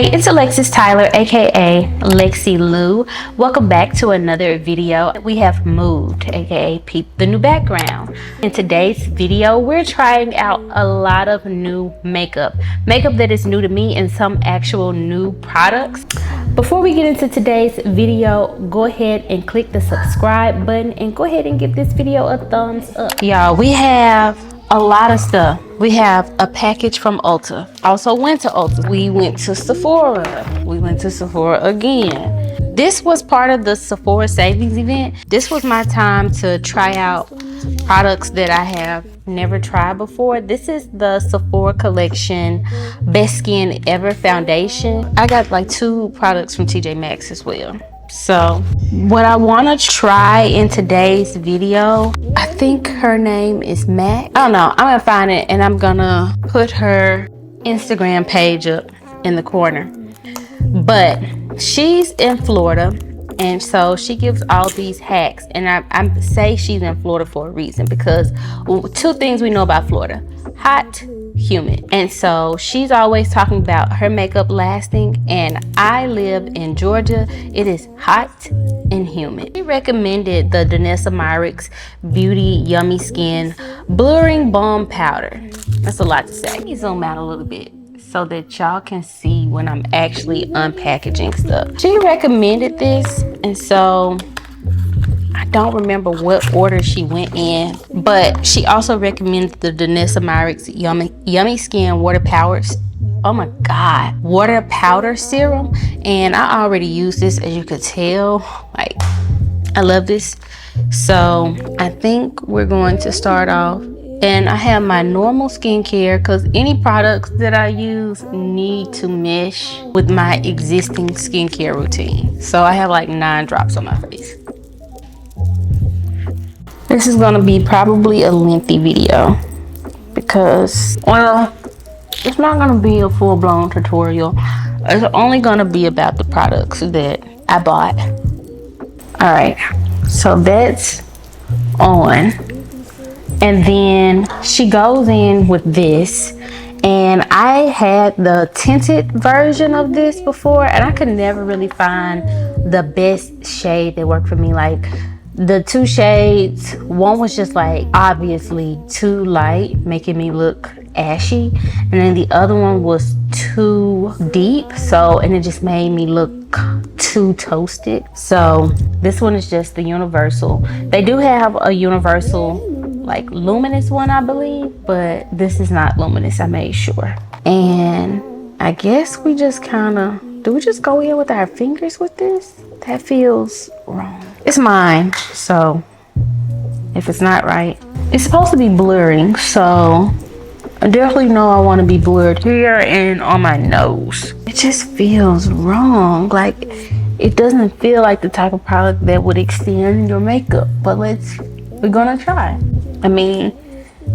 Hey, it's Alexis Tyler, aka Lexi Lou. Welcome back to another video. We have moved, aka peep the new background. In today's video, we're trying out a lot of new makeup that is new to me, and some actual new products. Before we get into today's video, go ahead and click the subscribe button and go ahead and give this video a thumbs up. Y'all, we have a lot of stuff. We have a package from Ulta. Also went to Ulta. We went to Sephora. We went to Sephora again. This was part of the Sephora savings event. This was my time to try out products that I have never tried before. This is the Sephora collection Best Skin Ever foundation. I got like 2 products from TJMaxx as well. So what I want to try in today's video, I think her name is Mac. I don't know. I'm gonna find it and I'm gonna put her Instagram page up in the corner. But she's in Florida, and so she gives all these hacks, and I say she's in Florida for a reason, because 2 things we know about Florida: hot, humid. And so she's always talking about her makeup lasting, and I live in Georgia. It is hot and humid. She recommended the TJMaxx Beauty Yummy Skin Blurring Balm Powder. That's a lot to say. Let me zoom out a little bit so that y'all can see when I'm actually unpackaging stuff. She recommended this, and so I don't remember what order she went in, but she also recommended the TJMaxx Yummy Skin Water Powers. Oh my God, water powder serum. And I already use this, as you could tell. Like, I love this. So I think we're going to start off. And I have my normal skincare, because any products that I use need to mesh with my existing skincare routine. So I have like 9 drops on my face. This is gonna be probably a lengthy video because, well, it's not gonna be a full-blown tutorial. It's only gonna be about the products that I bought. All right, so that's on. And then she goes in with this, and I had the tinted version of this before, and I could never really find the best shade that worked for me. Like, the 2 shades, one was just like obviously too light, making me look ashy, and then the other one was too deep, and it just made me look too toasted. So this one is just the universal. They do have a universal like luminous one, I believe, but this is not luminous. I made sure. And I guess we just kind of, do we just go in with our fingers with this? That feels wrong. It's mine, so if it's not right, it's supposed to be blurring, so I definitely know I want to be blurred here and on my nose. It just feels wrong. Like, it doesn't feel like the type of product that would extend your makeup, but we're gonna try. I mean,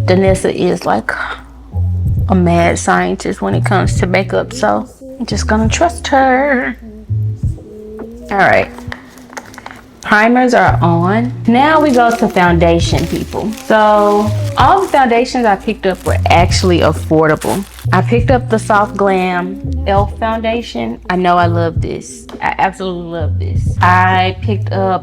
Danessa is like a mad scientist when it comes to makeup, so I'm just gonna trust her. All right, primers are on. Now we go to foundation, people. So all the foundations I picked up were actually affordable. I picked up the Soft Glam e.l.f. foundation. I know I love this. I absolutely love this. I picked up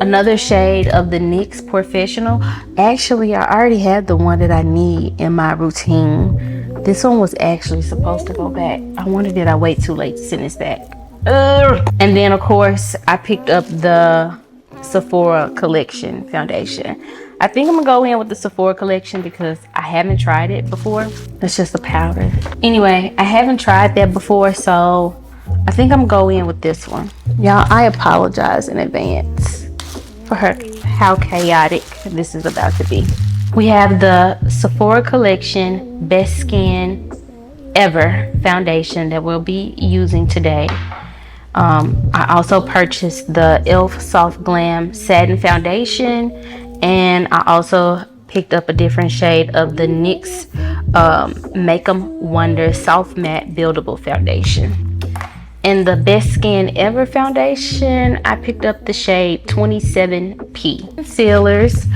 another shade of the NYX Professional. Actually, I already had the one that I need in my routine. This one was actually supposed to go back. I wonder, did I wait too late to send this back? And then of course I picked up the Sephora collection foundation. I think I'm gonna go in with the Sephora collection because I haven't tried it before. It's just a powder. Anyway, I haven't tried that before, so I think I'm gonna go in with this one. Y'all, I apologize in advance for how chaotic this is about to be. We have the Sephora collection Best Skin Ever foundation that we'll be using today. I also purchased the e.l.f. Soft Glam Satin Foundation, and I also picked up a different shade of the NYX Make 'em Wonder Soft Matte Buildable Foundation. In the Best Skin Ever foundation, I picked up the shade 27P. Concealers,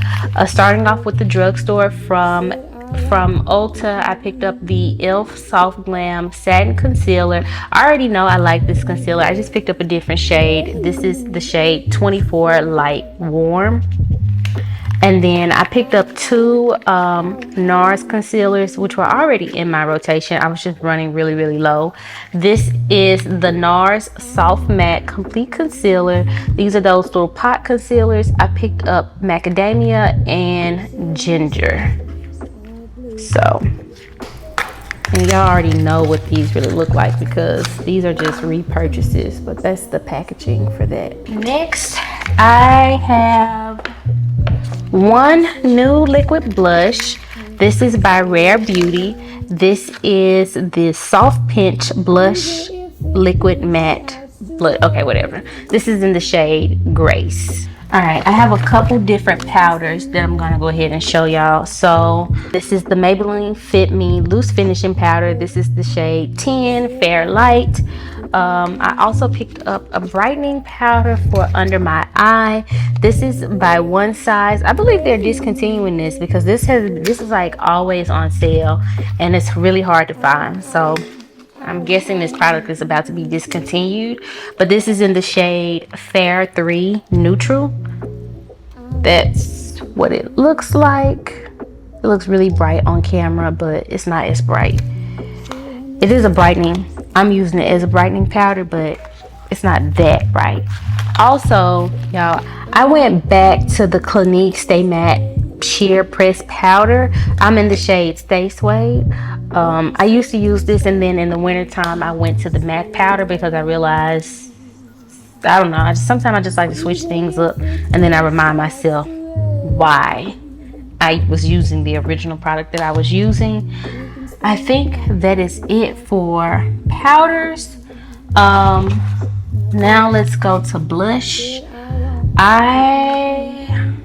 starting off with the drugstore from from Ulta, I picked up the e.l.f. Soft Glam Satin Concealer. I already know I like this concealer. I just picked up a different shade. This is the shade 24 Light Warm. And then I picked up two NARS concealers, which were already in my rotation. I was just running really low. This is the NARS Soft Matte Complete Concealer. These are those little pot concealers. I picked up Macadamia and Ginger. So, and y'all already know what these really look like because these are just repurchases, but that's the packaging for that. Next, I have one new liquid blush. This is by Rare Beauty. This is the Soft Pinch Blush Liquid Matte Blush. Okay, whatever. This is in the shade Grace. All right, I have a couple different powders that I'm gonna go ahead and show y'all. So this is the Maybelline Fit Me Loose Finishing Powder. This is the shade 10 Fair Light. I also picked up a brightening powder for under my eye. This is by One Size. I believe they're discontinuing this because this is like always on sale and it's really hard to find. So I'm guessing this product is about to be discontinued, but this is in the shade Fair 3 Neutral. That's what it looks like. It looks really bright on camera, but it's not as bright. It is a brightening. I'm using it as a brightening powder, but it's not that bright. Also, y'all, I went back to the Clinique Stay Matte Sheer Press Powder. I'm in the shade Stay Suede. I used to use this, and then in the wintertime, I went to the MAC powder because I realized, I don't know, sometimes I just like to switch things up, and then I remind myself why I was using the original product that I was using. I think that is it for powders. Now let's go to blush. I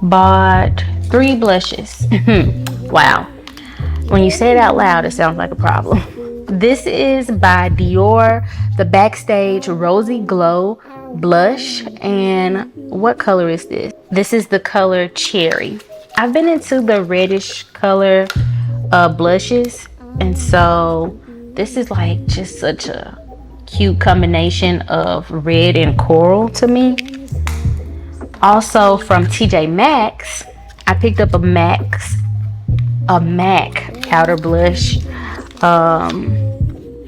bought 3 blushes. Wow. When you say it out loud, it sounds like a problem. This is by Dior, the Backstage Rosy Glow Blush. And what color is this? This is the color Cherry. I've been into the reddish color blushes, and so this is like just such a cute combination of red and coral to me. Also from TJMaxx, I picked up a MAC powder blush.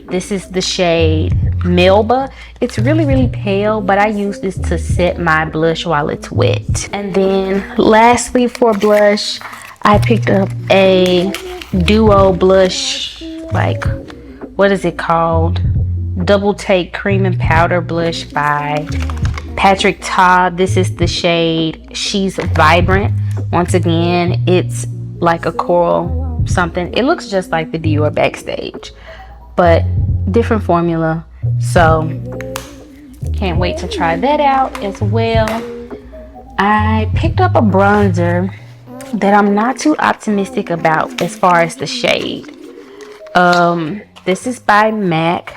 This is the shade Melba. It's really pale, but I use this to set my blush while it's wet. And then lastly for blush, I picked up a duo blush, like, what is it called? Double Take Cream and Powder Blush by Patrick Ta. This is the shade She's Vibrant. Once again, it's like a coral something. It looks just like the Dior Backstage, but different formula. So can't wait to try that out as well. I picked up a bronzer that I'm not too optimistic about as far as the shade. This is by MAC.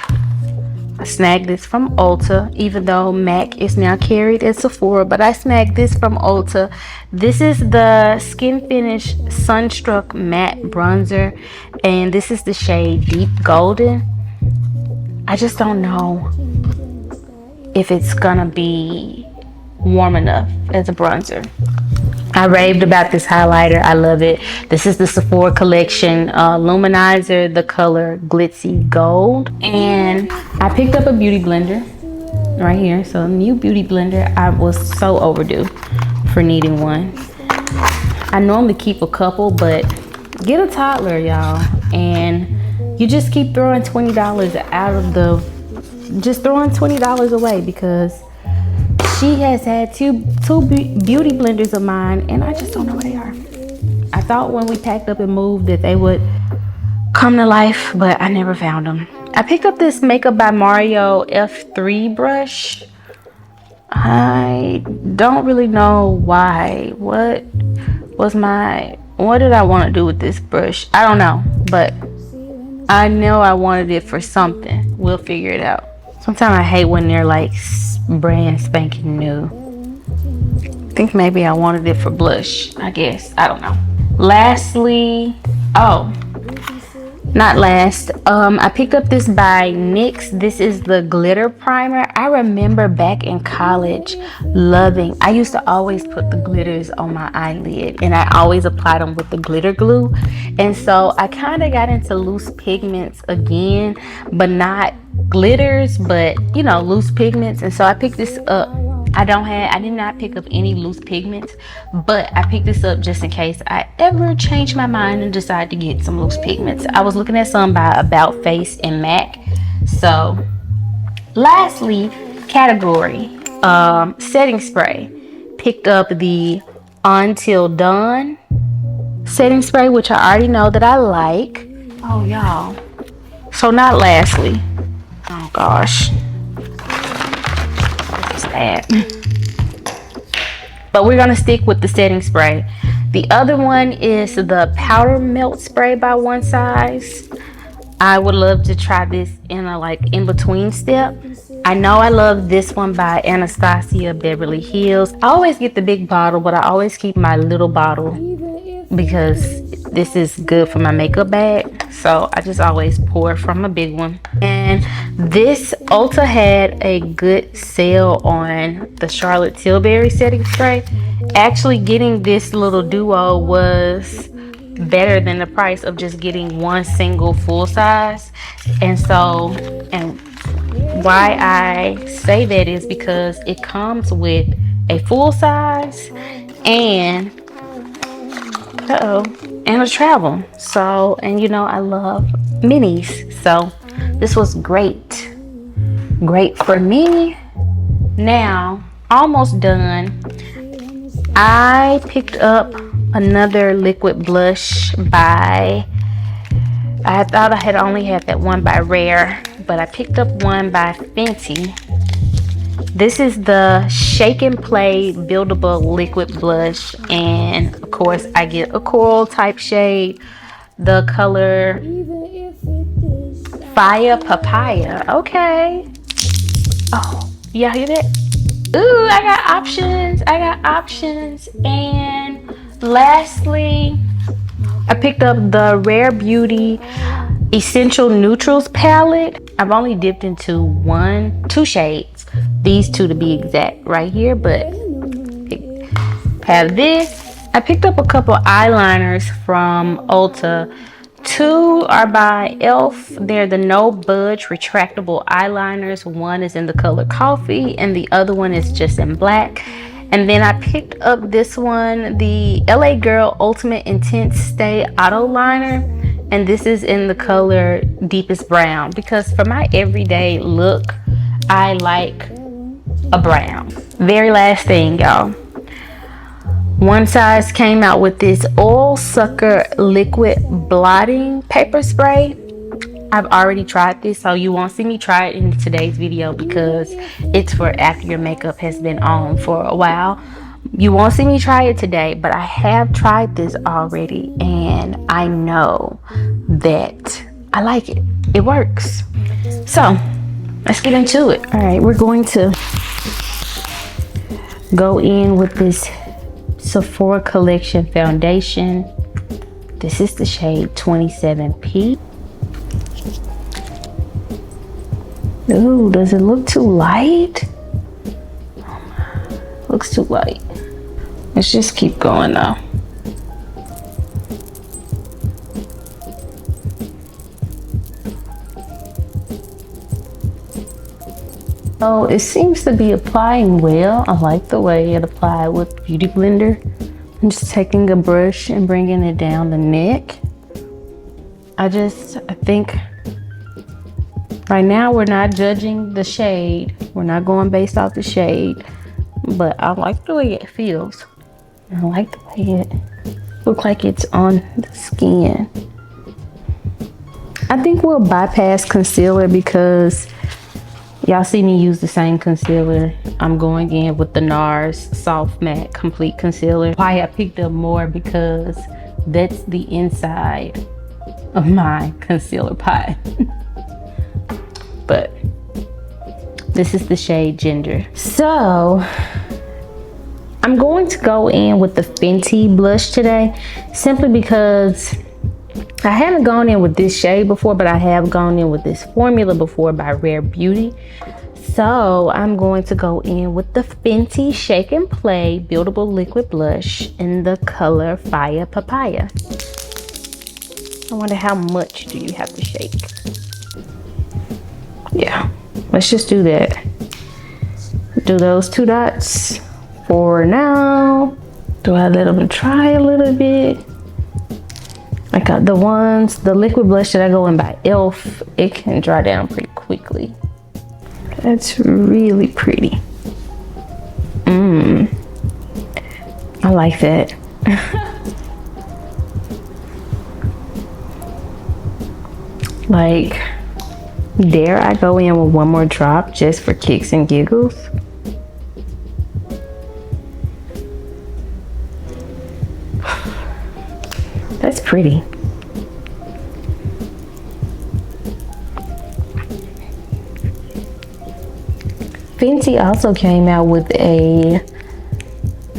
I snagged this from Ulta, even though MAC is now carried at Sephora, but I snagged this from Ulta. This is the Skin Finish Sunstruck Matte Bronzer, and this is the shade Deep Golden. I just don't know if it's gonna be warm enough as a bronzer. I raved about this highlighter. I love it. This is the Sephora Collection Luminizer, the color Glitzy Gold. And I picked up a beauty blender right here. So a new beauty blender. I was so overdue for needing one. I normally keep a couple, but get a toddler, y'all. And you just keep throwing $20 out of just throwing $20 away, because she has had two beauty blenders of mine, and I just don't know where they are. I thought when we packed up and moved that they would come to life, but I never found them. I picked up this Makeup by Mario F3 brush. I don't really know why. What did I want to do with this brush? I don't know, but I know I wanted it for something. We'll figure it out. Sometimes I hate when they're like brand spanking new. I think maybe I wanted it for blush, I guess. I don't know. Lastly, oh, not last, I picked up this by NYX. This is the glitter primer. I remember back in college loving, I used to always put the glitters on my eyelid and I always applied them with the glitter glue. And so I kind of got into loose pigments again, but not glitters, but you know, loose pigments. And so I picked this up. I did not pick up any loose pigments, but I picked this up just in case I ever change my mind and decide to get some loose pigments. I was looking at some by About Face and MAC. So lastly, category, setting spray. Picked up the Until Dawn setting spray, which I already know that I like. Oh y'all, so not lastly, oh gosh, but we're gonna stick with the setting spray. The other one is the powder melt spray by One Size. I would love to try this in a like in between step. I know I love this one by Anastasia Beverly Hills. I always get the big bottle, but I always keep my little bottle because this is good for my makeup bag. So I just always pour from a big one. And this Ulta had a good sale on the Charlotte Tilbury setting spray. Actually getting this little duo was better than the price of just getting one single full size. And so, and why I say that is because it comes with a full size and and a travel. So, and you know I love minis, so this was great for me. Now, almost done. I picked up another liquid blush by, I thought I had only had that one by Rare, but I picked up one by Fenty. This is the Shake and Play Buildable Liquid Blush, and of course I get a coral type shade, the color Fire Papaya. Okay. Oh, y'all hear that? Ooh, I got options. And lastly, I picked up the Rare Beauty Essential Neutrals palette. I've only dipped into two shades, these two to be exact right here, but have this. I picked up a couple eyeliners from Ulta. Two are by e.l.f. They're the No Budge retractable eyeliners. One is in the color coffee and the other one is just in black. And then I picked up this one, the LA Girl Ultimate Intense Stay Auto Liner, and this is in the color Deepest Brown, because for my everyday look I like a brown. Very last thing, y'all. One Size came out with this Oil Sucker liquid blotting paper spray. I've already tried this, so you won't see me try it in today's video because it's for after your makeup has been on for a while. You won't see me try it today, but I have tried this already and I know that I like it. It works. So let's get into it. All right, we're going to go in with this Sephora Collection foundation. This is the shade 27P. Ooh, does it look too light? Looks too light. Let's just keep going though. So it seems to be applying well. I like the way it applied with Beauty Blender. I'm just taking a brush and bringing it down the neck. I think right now we're not judging the shade. We're not going based off the shade, but I like the way it feels. I like the way it looks like it's on the skin. I think we'll bypass concealer because y'all see me use the same concealer. I'm going in with the NARS Soft Matte Complete Concealer. Why I picked up more, because that's the inside of my concealer pot. But this is the shade Ginger. So I'm going to go in with the Fenty blush today, simply because I haven't gone in with this shade before, but I have gone in with this formula before by Rare Beauty. So I'm going to go in with the Fenty Shake and Play Buildable Liquid Blush in the color Fire Papaya. I wonder how much do you have to shake? Yeah, let's just do that. Do those 2 dots for now. Do I let them dry a little bit? Like the liquid blush that I go in by e.l.f., it can dry down pretty quickly. That's really pretty. I like that. Like, dare I go in with one more drop just for kicks and giggles? That's pretty. Fenty also came out with a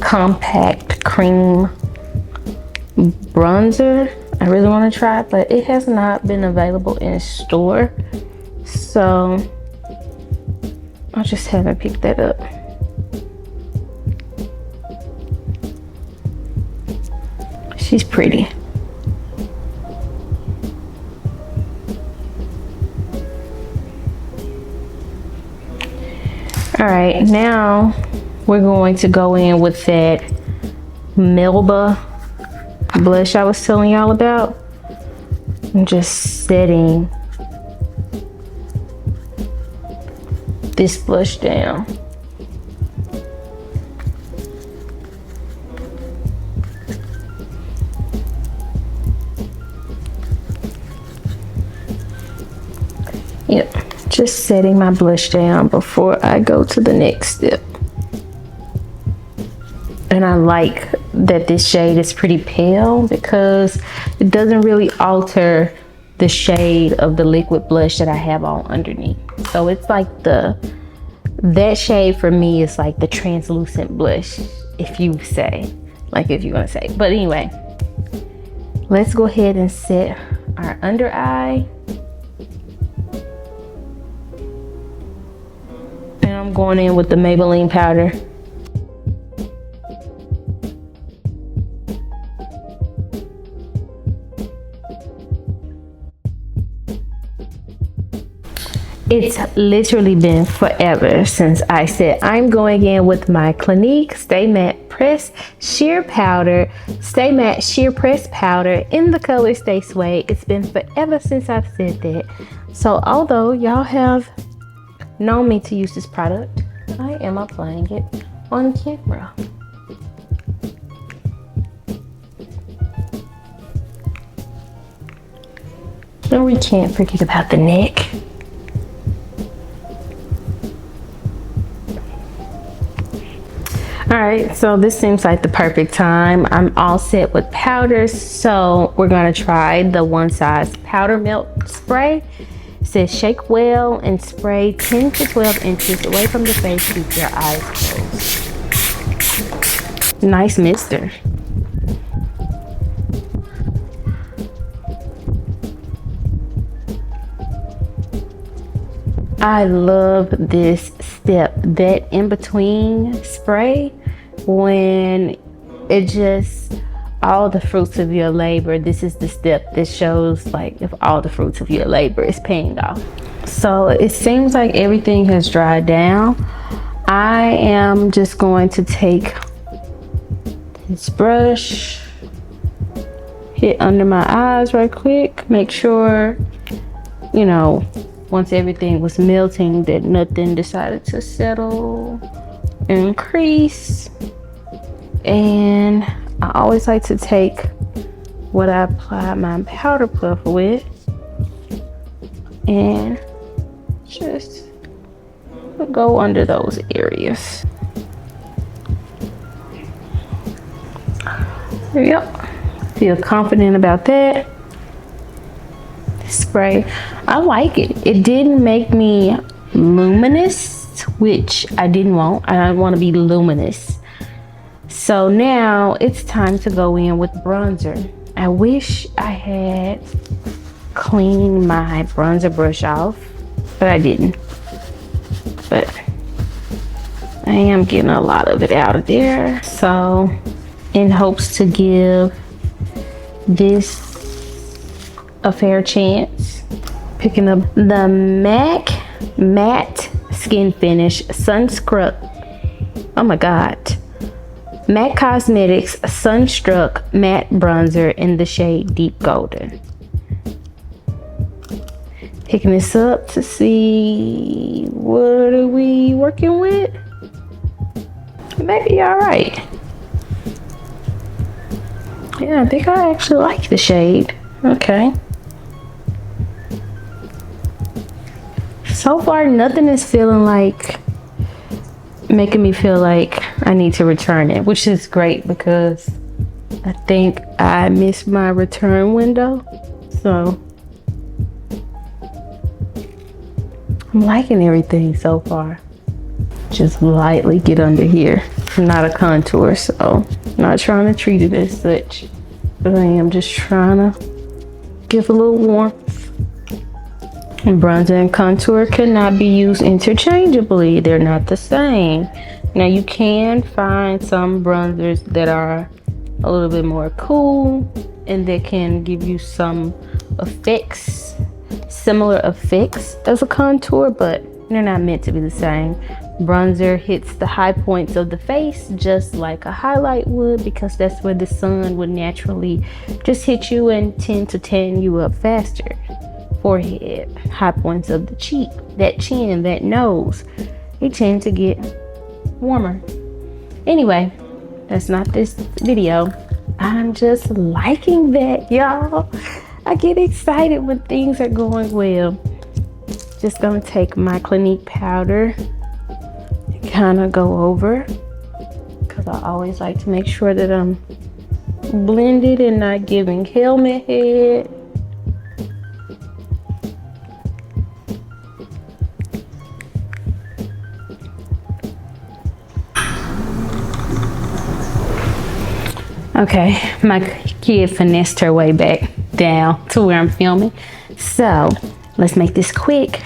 compact cream bronzer. I really want to try it, but it has not been available in store. So I just haven't picked that up. She's pretty. All right, now we're going to go in with that Melba blush I was telling y'all about. I'm just setting this blush down. Yep, just setting my blush down before I go to the next step. And I like that this shade is pretty pale because it doesn't really alter the shade of the liquid blush that I have on underneath. So it's like that shade for me is like the translucent blush, if you say, like if you're gonna say. But anyway, let's go ahead and set our under eye. And I'm going in with the Maybelline powder. It's literally been forever since I said I'm going in with my Clinique Stay Matte Press Sheer Powder, Stay Matte Sheer Press Powder in the color Stay Sway. It's been forever since I've said that. So although y'all have known me to use this product, I am applying it on camera. And we can't forget about the neck. All right, so this seems like the perfect time. I'm all set with powders, so we're gonna try the One Size Powder Melt Spray. It says shake well and spray 10 to 12 inches away from the face. Keep your eyes closed. Nice mister. I love this step, that in between spray, when it just, all the fruits of your labor, this is the step that shows like if all the fruits of your labor is paying off. So it seems like everything has dried down. I am just going to take this brush, hit under my eyes right quick, make sure, you know, once everything was melting, that nothing decided to settle and crease. And I always like to take what I apply my powder puff with and just go under those areas. Yep, feel confident about that. Spray, I like it. It didn't make me luminous, which I didn't want. I want to be luminous. So now it's time to go in with bronzer. I wish I had cleaned my bronzer brush off, but I didn't. But I am getting a lot of it out of there. So in hopes to give this a fair chance, picking up the MAC Matte Skin Finish Sunscrub. Oh my God. MAC Cosmetics Sunstruck Matte Bronzer in the shade Deep Golden. Picking this up to see what are we working with. Maybe all right. Yeah, I think I actually like the shade. Okay. So far, nothing is feeling like making me feel like I need to return it, which is great because I think I missed my return window. So I'm liking everything so far. Just lightly get under here. I'm not a contour, so I'm not trying to treat it as such, but I am just trying to give a little warmth. And bronzer and contour cannot be used interchangeably. They're not the same. Now you can find some bronzers that are a little bit more cool and that can give you some effects, similar effects as a contour, but they're not meant to be the same. Bronzer hits the high points of the face just like a highlight would, because that's where the sun would naturally just hit you and tend to tan you up faster. Forehead, high points of the cheek, that chin, that nose, they tend to get warmer. Anyway, that's not this video. I'm just liking that, y'all. I get excited when things are going well. Just gonna take my Clinique powder and kind of go over, because I always like to make sure that I'm blended and not giving helmet head. Okay, my kid finessed her way back down to where I'm filming. So let's make this quick.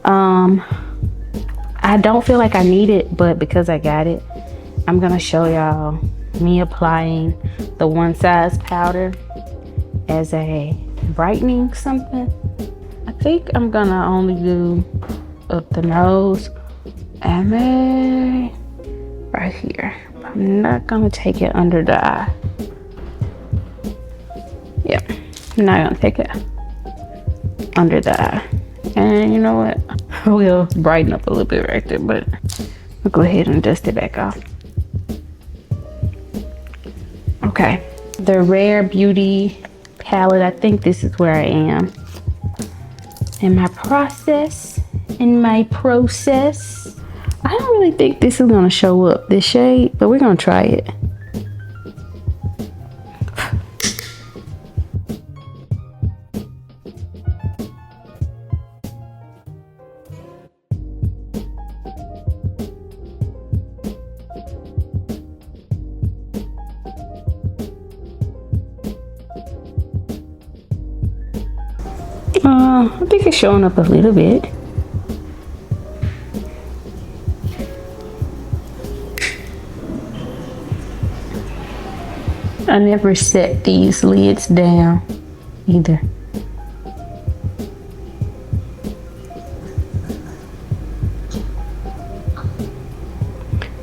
I don't feel like I need it, but because I got it, I'm gonna show y'all me applying the One Size powder as a brightening something. I think I'm gonna only do up the nose and maybe right here. I'm not gonna take it under the eye. Yep, I'm not gonna take it under the eye. And you know what? We'll brighten up a little bit right there, but I'll go ahead and dust it back off. Okay, the Rare Beauty palette. I think this is where I am in my process. I don't really think this is gonna show up, this shade, but we're gonna try it. I think it's showing up a little bit. I never set these lids down either.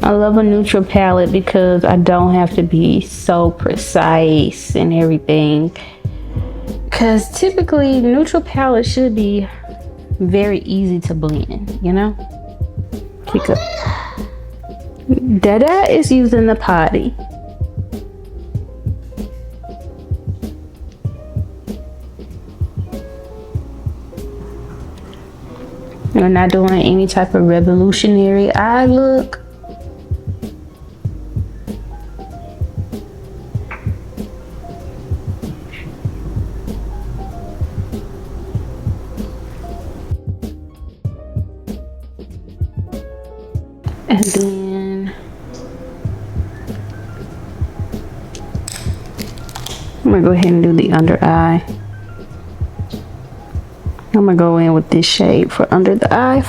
I love a neutral palette because I don't have to be so precise and everything. Because typically neutral palette should be very easy to blend, you know? Pick up. Dada is using the potty. We're not doing any type of revolutionary eye look. And then I'm gonna go ahead and do the under eye. I'm gonna go in with this shade for under the eye.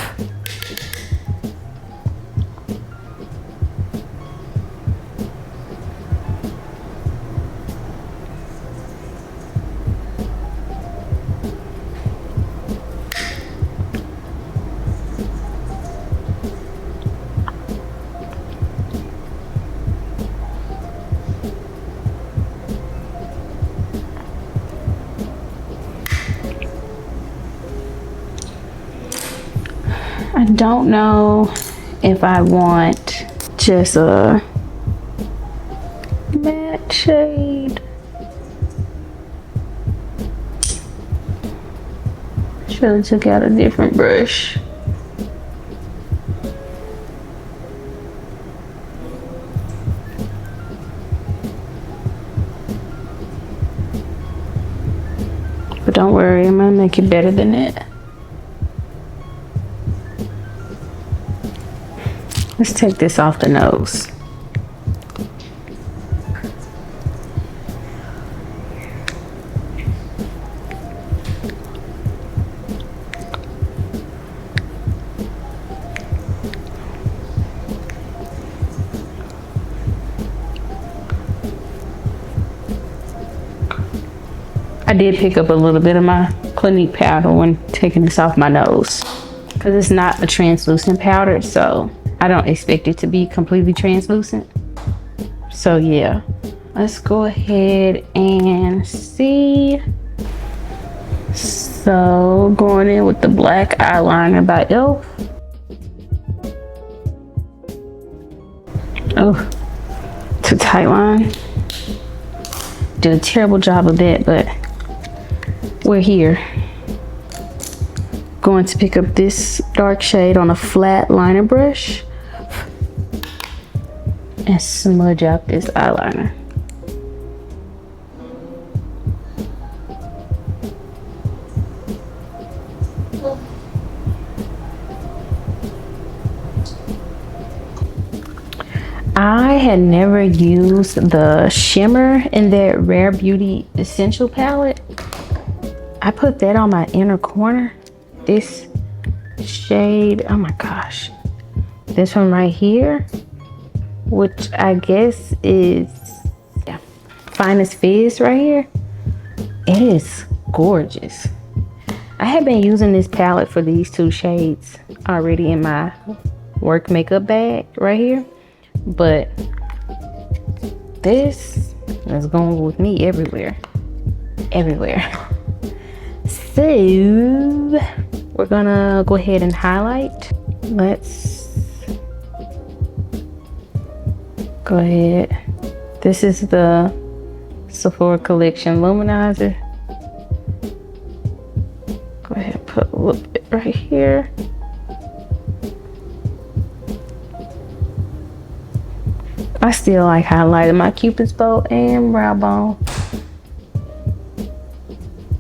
I don't know if I want just a matte shade. Should have took out a different brush. But don't worry, I'm gonna make it better than that. Let's take this off the nose. I did pick up a little bit of my Clinique powder when taking this off my nose, because it's not a translucent powder, so I don't expect it to be completely translucent. So yeah, let's go ahead and see. So going in with the black eyeliner by e.l.f. Oh, too tight line. Did a terrible job of that, but we're here. Going to pick up this dark shade on a flat liner brush and smudge out this eyeliner. I had never used the shimmer in that Rare Beauty Essential palette. I put that on my inner corner. This shade, oh my gosh. This one right here, which I guess is Finest Fizz right here. It is gorgeous. I have been using this palette for these two shades already in my work makeup bag right here. But this is going with me everywhere. So we're gonna go ahead and highlight. Let's go ahead. This is the Sephora Collection Luminizer. Go ahead and put a little bit right here. I still like highlighting my Cupid's bow and brow bone.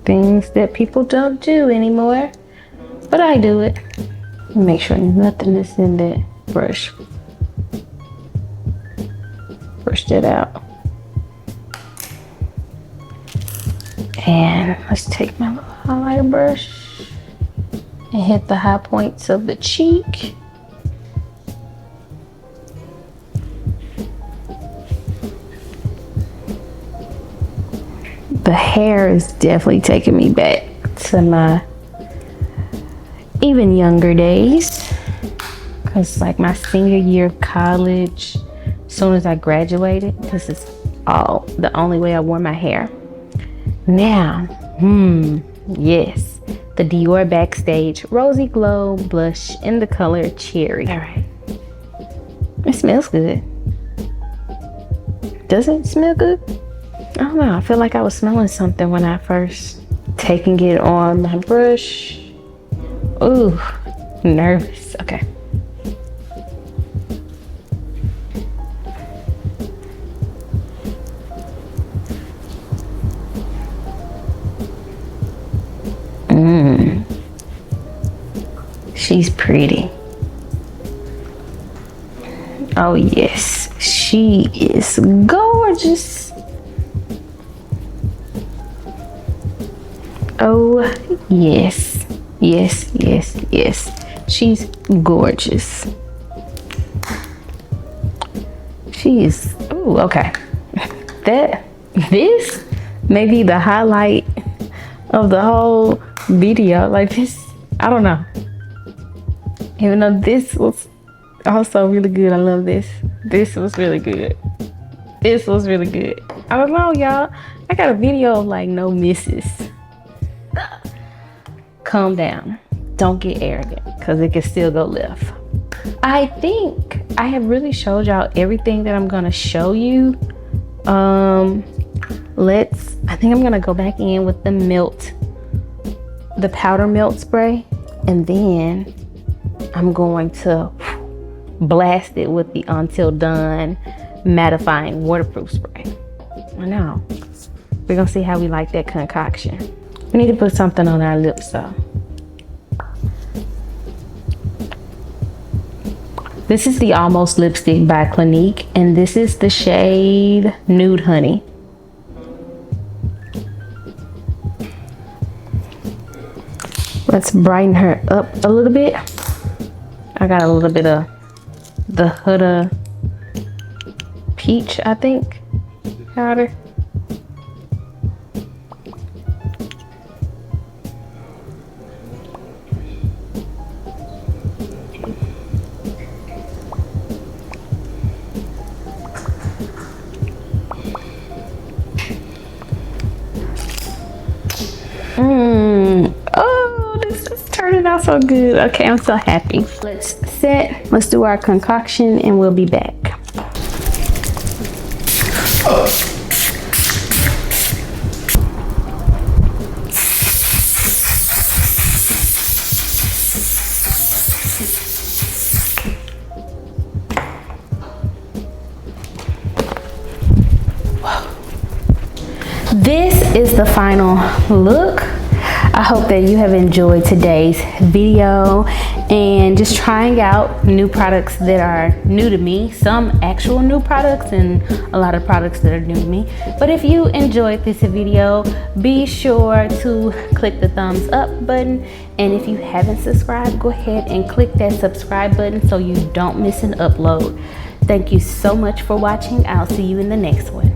Things that people don't do anymore, but I do it. Make sure nothing is in that brush. Brush that out. And let's take my little highlighter brush and hit the high points of the cheek. The hair is definitely taking me back to my even younger days, because like my senior year of college, as soon as I graduated, this is the only way I wore my hair. Now, yes, the Dior Backstage Rosy Glow Blush in the color Cherry. All right, it smells good. Does it smell good? I don't know, I feel like I was smelling something when I first taking it on my brush. Ooh, nervous. Okay. She's pretty. Oh yes, she is gorgeous. Oh, yes. Yes, yes, yes. She's gorgeous. She is, ooh, okay. This may be the highlight of the whole video. Like this, I don't know. Even though this was also really good. I love this. This was really good. This was really good. I don't know, y'all. I got a video of like no misses. Calm down. Don't get arrogant because it can still go left. I think I have really showed y'all everything that I'm gonna show you. I think I'm gonna go back in with the powder melt spray, and then I'm going to blast it with the Until Done mattifying waterproof spray. I know. We're gonna see how we like that concoction. We need to put something on our lips though. This is the Almost Lipstick by Clinique, and this is the shade Nude Honey. Let's brighten her up a little bit. I got a little bit of the Huda Peach, I think, powder. Oh, this is turning out so good. Okay, I'm so happy. Let's set. Let's do our concoction and we'll be back. This is the final look. I hope that you have enjoyed today's video and just trying out new products that are new to me, some actual new products and a lot of products that are new to me. But if you enjoyed this video, be sure to click the thumbs up button, and if you haven't subscribed, go ahead and click that subscribe button so you don't miss an upload. Thank you so much for watching. I'll see you in the next one.